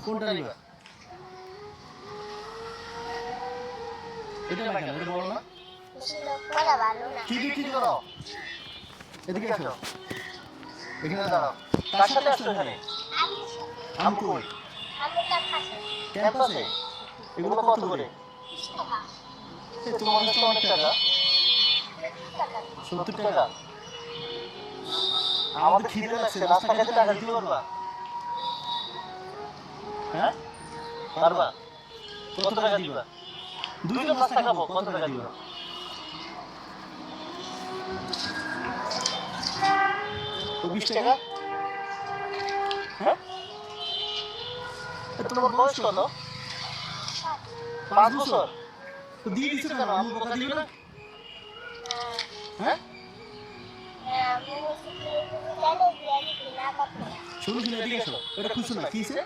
কোনটা নিবা? এটা না কেন? এটা বলো না। কি বিক্রি করো? এদিকে আসো। এখানে দাঁড়াও। কার সাথে আসছো এখানে? আমি কই? ক্যাম্পাসে? এগুলো কত করে? তোমার কাছে অনেক টাকা। 70 টাকা। আমাদের খিদে লাগছে, নাস্তা খেতে টাকা দিতে পারবা? হ্যাঁ? পারবা? কত টাকা দিবা? দুইজন নাস্তা খাবো, কত টাকা দিবা? ও 20 টাকা? হ্যাঁ? তোমার বয়স কত? 5 বছর? তো দিয়ে দিছো কেন? আম্মু বকা দিবে না? হ্যাঁ? শুনো শুনো, এদিকে এসো। ওটা খুলছো না, কি হইছে?